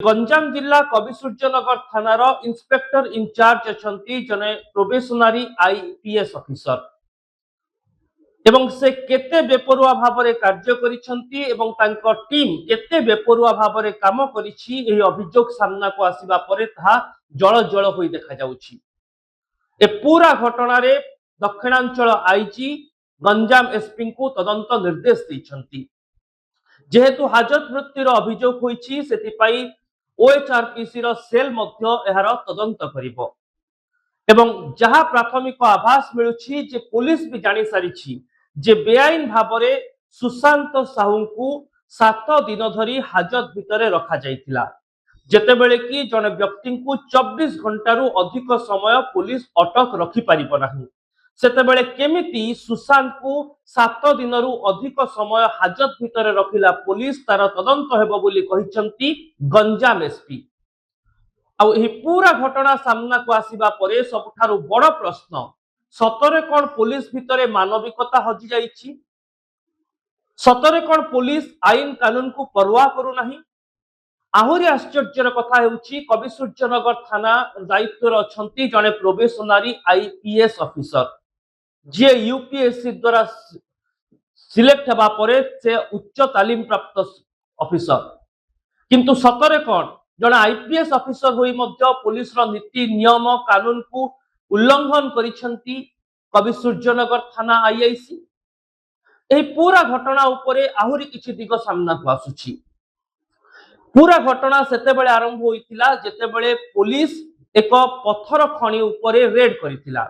गंजाम जिला कविसूर्यनगर थानार inspector in charge अच्छा जने प्रोबेशनरी आईपीएस ऑफिसर एवं से केते बेपरुआ भाव में कार्य करिसेंती एवं तांको टीम केते बेपरुआ भाव में काम करिछि एही अभियोग सामना को आसीबा परे ताहा जळ जळ होई देखा जाउछि। ए पूरा घटना रे दक्षिणांचल आईजी गंजाम एसपी को तदंत निर्देश दैछंती। जेहेतु हाजत मृत्युर अभियोग होइछि सेतिपाई ओएचआरपीसी रो सेल मध्य एहार तदंत करिवो एवं जहां प्राथमिक आभास मिलुछि जे पुलिस भी जानि सारिछि जे बेआईन भाबरे सुशांत साहू को 7 दिन धरी हाजत भितरे रखा जाइतिला जेतेबेले कि जने व्यक्ति को 24 घंटारू अधिक समय पुलिस अटक रखि पारिबो नाही सेतेबेले केमिति सुशांत को 7 दिनरू अधिक समय हाजत भितरे रखिला पुलिस तार तदंत हेबो बोली कहिसंती गंजाम एसपी। आउ एही पूरा घटना सामना को आसीबा परे सबठारु बड़ प्रश्न सतरे कोन पुलिस भितरे मानविकता हजि जाइछि, सतरे कोन पुलिस आईन कानून को परवा करू नाही। आहुरी आश्चर्यर कथा हेउछि कविसूर्यनगर थाना दायित्व अछंती जने प्रोबेशनरी आईपीएस ऑफिसर जे यूपीएससी द्वारा सिलेक्ट हेबा परे से उच्च तालीम प्राप्त ऑफिसर किंतु सतरे कोन जने आईपीएस ऑफिसर होई मध्य पुलिस रो नीति नियम कानून को उल्लंघन करिसंती कविसूर्यनगर थाना आईआईसी। एही पूरा घटना उपरे आहुरी किछि दिग सामना को आसुछि। पूरा घटना सेतेबेले आरंभ होइतिला जेतेबेले पुलिस एक पत्थर खणी उपरे रेड करितिला।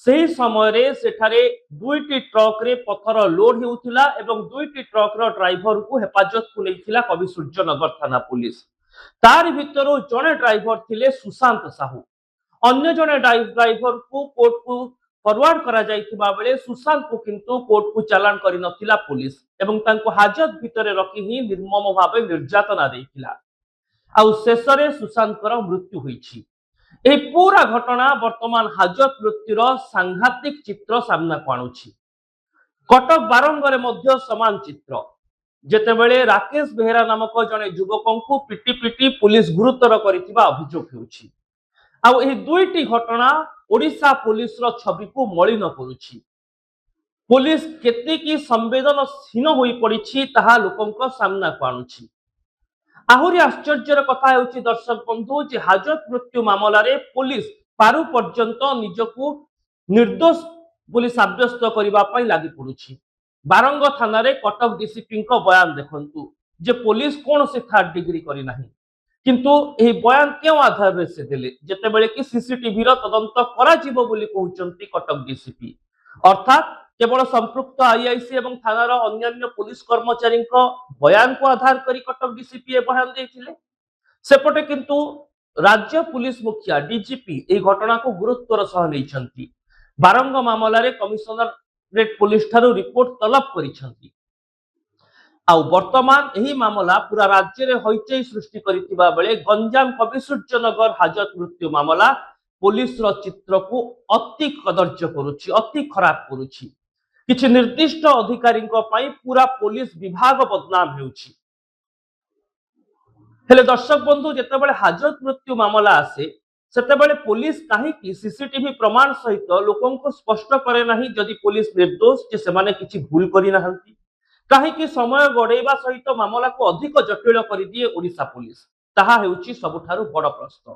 सही समय रे सेठारे दुईटी ट्रक रे पत्थर लोड हेउतिला एवं दुईटी ट्रक रो ड्राइवर को हेफाजत को लेथिला कविसूर्यनगर थाना पुलिस। तार भितरो जने ड्राइवर थिले सुशांत साहू, अन्य जने ड्राइवर को कोर्ट को फॉरवर्ड करा जाइतिबा बेले सुशांत को किंतु कोर्ट को चालान करि नथिला पुलिस एवं तांको हाजत भितरे रखि ही निर्मम भावे निर्यातना देइतिला। आउ शेषरे सुशांतर मृत्यु होइछि। ए पूरा घटना वर्तमान हाजत मृत्युर सांघातिक चित्र सामना को आणुछि। कटक बारंगरे मध्य समान चित्र जेतेबेले राकेश बेहेरा नामक जने युवकों को पिटी पिटी पुलिस गुरुतर करितिबा अभियोग हेउछि। आउ एही दुईटी घटना ओडिशा पुलिस रो छवि को मलिन करुछि। पुलिस केतेकी संवेदनहीन होई पड़िछि ताहा लोकंक सामना को आणुछि। आहुरी आश्चर्यर कथा हेउछि दर्शक बंधु जे हाजत मृत्यु मामला रे पुलिस पारु पर्यंत निजको निर्दोष पुलिस साब्यस्त करिबा पई लागि पड़ुछि। बारंग थाना रे कटक डीसीपी को बयान देखंतु जे पुलिस कोन से 3rd डिग्री करि नाही किंतु एही बयान केउ आधार रे से देले जेतेबेले कि सीसीटीवी रो तदंत करा जिवो बोली कहउचंती कटक डीसीपी अर्थात केवल संपृक्त आईआईसी एवं थानार अन्य पुलिस कर्मचारी बयान को आधार करी कटक डीसीपी बयान देथिले। सेपटे किंतु राज्य पुलिस मुखिया डीजीपी ए घटना को गुरुत्वर सह नैछंती। बारंग मामला रे कमिशनरेट पुलिस ठारू रिपोर्ट तलब करिसंती। आउ वर्तमान एही मामला पूरा राज्य रे हईचई सृष्टि करितिबा बेले गंजाम कविसूर्यनगर हाजत मृत्यु मामला पुलिस रो चित्र को अति कदर्य करुछि, अति खराब करुछि। किछि निर्दिष्ट अधिकारी पूरा पुलिस विभाग बदनाम हेउछि। हेले दर्शक बंधु जेतेबेले हाजत मृत्यु मामला आसे सेतेबेले पुलिस काहेकि सीसीटीवी प्रमाण सहित लोकों को स्पष्ट करे नाही जदि पुलिस निर्दोष जे सेमाने किछि भूल करि नाहंती काहेकि समय गड़ेबा सहित मामला को अधिक जटिल कर दिए ओडिशा पुलिस ताहा हेउछि सबठारु बड़ प्रश्न।